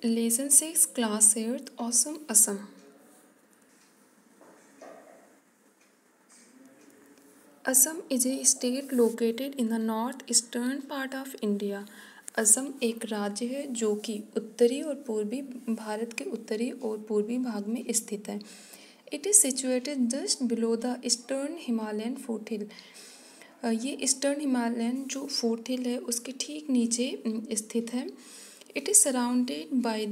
Lesson 6, Class 8th, Awesome Assam. Assam is a state located in the north-eastern part of India. Assam एक राज्य है जो कि उत्तरी और पूर्वी भारत के उत्तरी और पूर्वी भाग में स्थित है. It is situated just below the eastern Himalayan foothill. ये ईस्टर्न हिमालयन जो फूटहिल है उसके ठीक नीचे स्थित है. It is surrounded by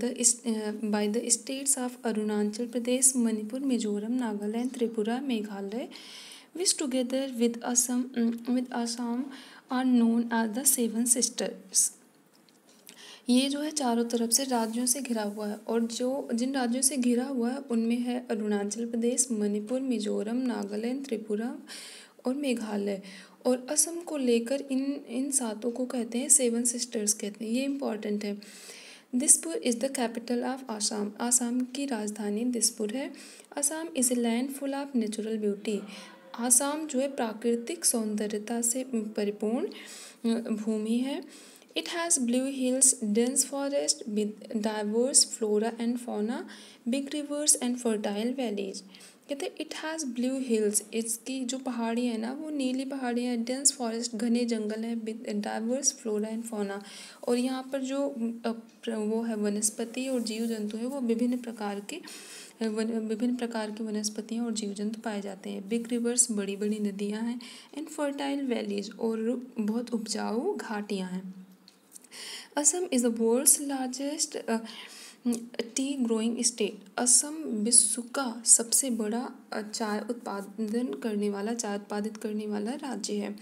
the states of Arunachal Pradesh, Manipur, Mizoram, Nagaland, Tripura, Meghalaya, which together with Assam are known as the Seven Sisters. ये जो है चारों तरफ से राज्यों से घिरा हुआ है और जिन राज्यों से घिरा हुआ है उनमें है अरुणाचल प्रदेश, मणिपुर, मिजोरम, नागालैंड, त्रिपुरा और मेघालय. और असम को लेकर इन सातों को कहते हैं सेवन सिस्टर्स कहते हैं. ये इम्पॉर्टेंट है. Dispur is the capital of Assam. Assam की राजधानी दिसपुर है. Assam is a land full of natural beauty. Assam जो है प्राकृतिक सौंदर्यता से परिपूर्ण भूमि है. It has blue hills, dense forest with diverse flora and fauna, big reverse and fertile valleys. कहते हैं इट हैज़ ब्लू हिल्स, इसकी जो पहाड़ी है ना वो नीली पहाड़ियाँ हैं. डेंस फॉरेस्ट, घने जंगल है. With diverse flora and fauna, और यहाँ पर जो वो है वनस्पति और जीव जंतु है वो विभिन्न प्रकार की वनस्पतियाँ और जीव जंतु पाए जाते हैं. बिग रिवर्स, बड़ी बड़ी नदियाँ हैं. एंड फर्टाइल वैलीज, और बहुत उपजाऊ घाटियाँ हैं. Assam is the world's largest tea growing state. Assam विश्व का सबसे बड़ा चाय उत्पादित करने वाला राज्य है.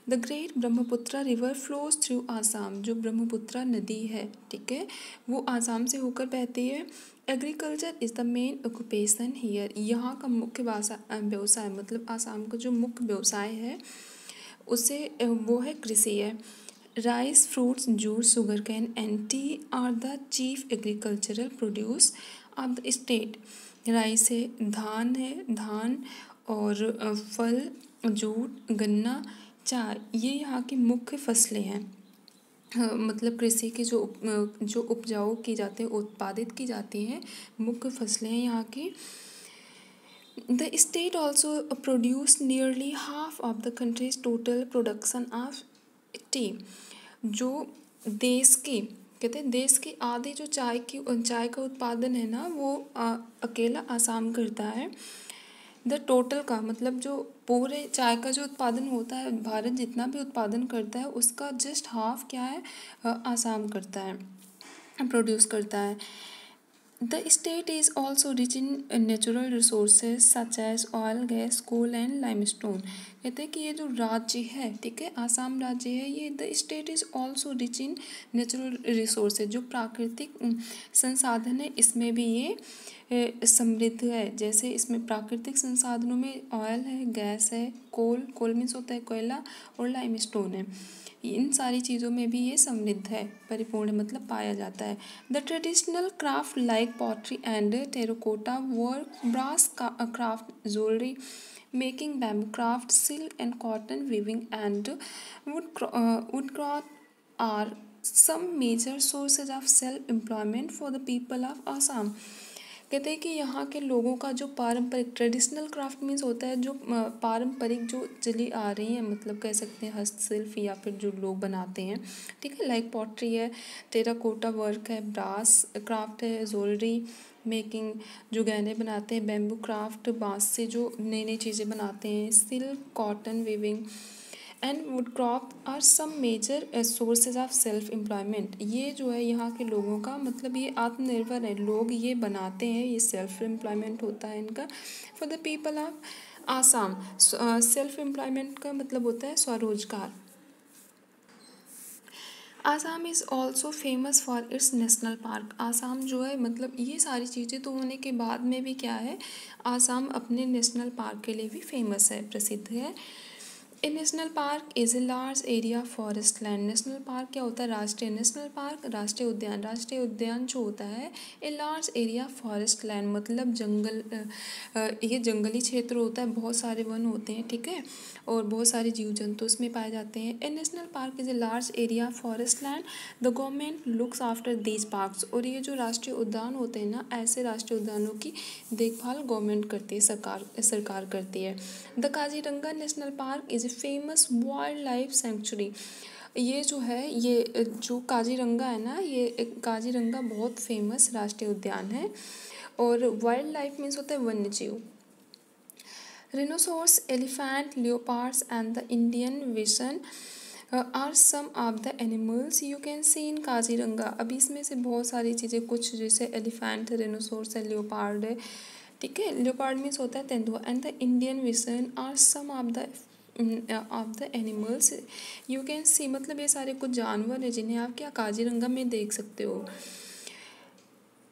The great Brahmaputra river flows through Assam. जो ब्रह्मपुत्रा नदी है, ठीक है, वो आसाम से होकर बहती है. Agriculture is the main occupation here. यहाँ का मुख्य व्यवसाय मतलब आसाम का जो मुख्य व्यवसाय है उसे वो है कृषि है. Rice, fruits, jute, sugar cane and T R the chief agricultural produce of the state. Rice है, धान और फल, जूट, गन्ना, चाय, ये यहाँ की मुख्य फसलें हैं. मतलब कृषि के जो उपजाऊ की जाते हैं, उत्पादित की जाती हैं, मुख्य फसलें हैं यहाँ की. The state also produce nearly half of the countries total production of T. जो देश की आधी जो चाय का उत्पादन है ना वो अकेला आसाम करता है. द टोटल का मतलब जो पूरे चाय का जो उत्पादन होता है, भारत जितना भी उत्पादन करता है उसका जस्ट हाफ क्या है, आसाम करता है, प्रोड्यूस करता है. The state is also rich in natural resources such as oil, gas, coal and limestone. कहते हैं कि ये जो राज्य है, ठीक है, आसाम राज्य है, ये the state is also rich in natural resources. जो प्राकृतिक संसाधन है इसमें भी ये समृद्ध है. जैसे इसमें प्राकृतिक संसाधनों में ऑयल है, गैस है, कोल मीन्स होता है कोयला, और लाइमस्टोन है. इन सारी चीज़ों में भी ये समृद्ध है, परिपूर्ण मतलब पाया जाता है. The traditional craft like pottery and terracotta work, brass craft, jewellery making, bamboo craft, silk and cotton weaving and woodcraft are some major sources of self-employment for the people of Assam. कहते हैं कि यहाँ के लोगों का जो पारंपरिक traditional craft means होता है जो पारंपरिक जो चली आ रही हैं, मतलब कह सकते हैं हस्तशिल्प या फिर जो लोग बनाते हैं, ठीक है, लाइक पॉटरी है, टेराकोटा वर्क है, ब्रास क्राफ्ट है, ज्वेलरी मेकिंग जो गहने बनाते हैं, बैम्बू क्राफ्ट बांस से जो नई नई चीज़ें बनाते हैं, silk, cotton weaving and woodcraft are some major sources of self employment. ये जो है यहाँ के लोगों का मतलब ये आत्मनिर्भर है, लोग ये बनाते हैं, ये सेल्फ एम्प्लॉयमेंट होता है इनका. For the people of Assam, self employment का मतलब होता है स्वरोजगार. Assam is also famous for its national park. Assam जो है मतलब ये सारी चीज़ें तो होने के बाद में भी क्या है, आसाम अपने नेशनल पार्क के लिए भी फेमस है, प्रसिद्ध है. A national park is a large area forest land. National park क्या होता है? राष्ट्रीय। नेशनल पार्क राष्ट्रीय उद्यान। राष्ट्रीय उद्यान जो होता है ए लार्ज एरिया फॉरेस्ट लैंड, मतलब जंगल, ये जंगली क्षेत्र होता है, बहुत सारे वन होते हैं, ठीक है, और बहुत सारे जीव जंतु उसमें पाए जाते हैं। A national park is a large area forest land, the government looks after these parks. और ये जो राष्ट्रीय उद्यान होते हैं ना, ऐसे राष्ट्रीय उद्यानों की देखभाल गवर्नमेंट करती है, सरकार करती है। The Kaziranga national park is a famous wild life sanctuary. ये जो है, ये जो काजीरंगा है ना, ये काजीरंगा बहुत फेमस राष्ट्रीय उद्यान है। और वाइल्ड लाइफ मीन्स होता है वन्य जीव। Rhinoceros, elephant, leopards and the Indian bison are some of the animals you can see in Kaziranga. अब इसमें से बहुत सारी चीज़ें, कुछ जैसे एलिफेंट है, रेनोसोर्स है, लियोपार्ड है, ठीक है, लियोपार्ड मीन्स होता है तेंदुआ, and the Indian bison are some of the animals you can see, मतलब ये सारे कुछ जानवर हैं जिन्हें आप क्या काजीरंगा में देख सकते हो।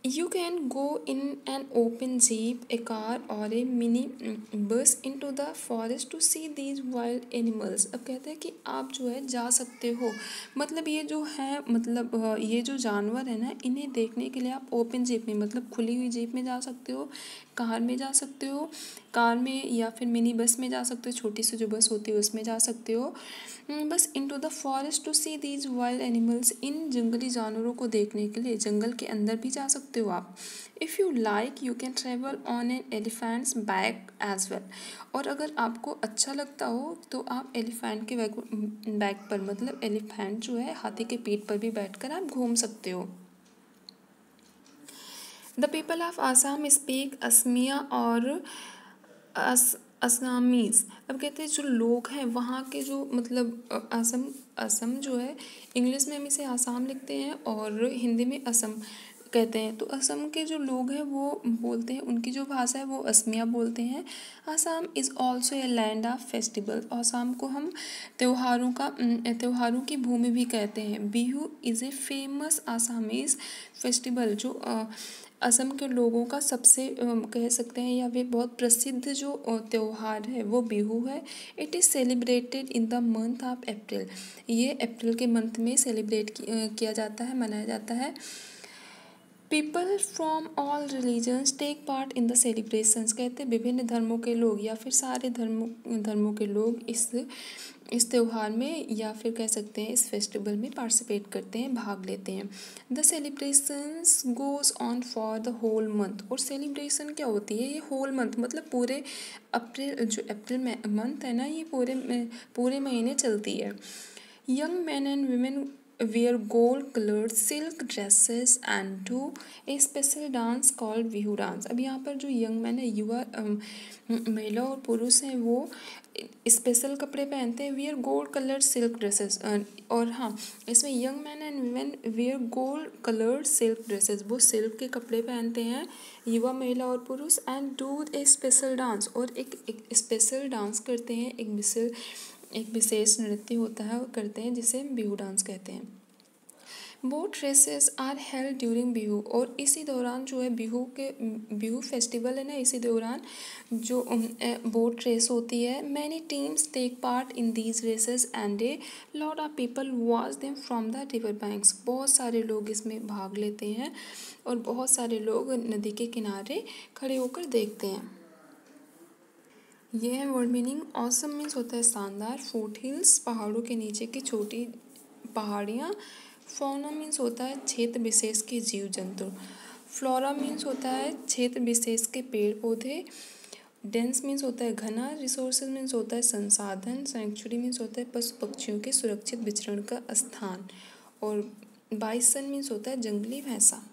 You can go in an open jeep, a car or a mini bus into the forest to see these wild animals। अब कहते हैं कि आप जो है जा सकते हो, मतलब ये जो है, मतलब ये जो जानवर है ना, इन्हें देखने के लिए आप ओपन जीप में, मतलब खुली हुई जीप में जा सकते हो, कार में जा सकते हो, कार में या फिर मिनी बस में जा सकते हो, छोटी सी जो बस होती है उसमें जा सकते हो, बस into the forest to see these wild animals. इन जंगली जानवरों को देखने के लिए जंगल के अंदर भी जा सकते हो आप। If you like you can travel on an elephant's back as well. और अगर आपको अच्छा लगता हो तो आप एलिफेंट के बैक पर, मतलब एलिफेंट जो है हाथी के पीठ पर भी बैठकर आप घूम सकते हो। The people of Assam speak Assamiya और असमीज़। अब कहते हैं जो लोग हैं वहाँ के, जो मतलब असम जो है, इंग्लिश में हम इसे आसाम लिखते हैं और हिंदी में असम कहते हैं। तो असम के जो लोग हैं वो बोलते हैं, उनकी जो भाषा है वो असमिया बोलते हैं। Assam is also a land of festival. Assam को हम त्योहारों की भूमि भी कहते हैं। Bihu is a famous Assamese festival. जो असम के लोगों का सबसे कह सकते हैं, या वे बहुत प्रसिद्ध जो त्यौहार है वो बिहू है। It is celebrated in the month of April. ये अप्रैल के मंथ में सेलिब्रेट किया जाता है, मनाया जाता है। People from all religions take part in the celebrations. कहते हैं विभिन्न धर्मों के लोग या फिर सारे धर्मों के लोग इस त्यौहार में, या फिर कह सकते हैं इस फेस्टिवल में पार्टिसिपेट करते हैं, भाग लेते हैं। The celebrations goes on for the whole month. और सेलिब्रेशन क्या होती है? ये होल मंथ, मतलब पूरे अप्रैल मंथ है ना, ये पूरे महीने चलती है। Young man and women wear gold colored silk dresses and do a special dance called Bihu dance. अब यहाँ पर जो यंग मैन है, युवा महिला और पुरुष हैं, वो स्पेशल कपड़े पहनते हैं, wear gold coloured silk dresses. और हाँ, इसमें young man and women wear gold coloured silk dresses, वो सिल्क के कपड़े पहनते हैं, युवा महिला और पुरुष, and do a special dance, और एक स्पेशल डांस करते हैं, एक विशेष नृत्य होता है, करते हैं, जिसे हम बिहू डांस कहते हैं। Boat races are held during Bihu. और इसी दौरान जो है बिहू फेस्टिवल है ना, इसी दौरान जो बोट रेस होती है। Many teams take part in these races and a lot of people watch them from the river banks. बहुत सारे लोग इसमें भाग लेते हैं और बहुत सारे लोग नदी के किनारे खड़े होकर देखते हैं। ये है वर्ड मीनिंग। ऑसम मीन्स होता है शानदार, फुट हिल्स पहाड़ों के नीचे की छोटी पहाड़ियाँ। फौना मीन्स होता है क्षेत्र विशेष के जीव जंतु। फ्लोरा मीन्स होता है क्षेत्र विशेष के पेड़ पौधे। डेंस मीन्स होता है घना। रिसोर्सेज मीन्स होता है संसाधन। सेंचुरी मीन्स होता है पशु पक्षियों के सुरक्षित विचरण का स्थान। और बाइसन मीन्स होता है जंगली भैंसा।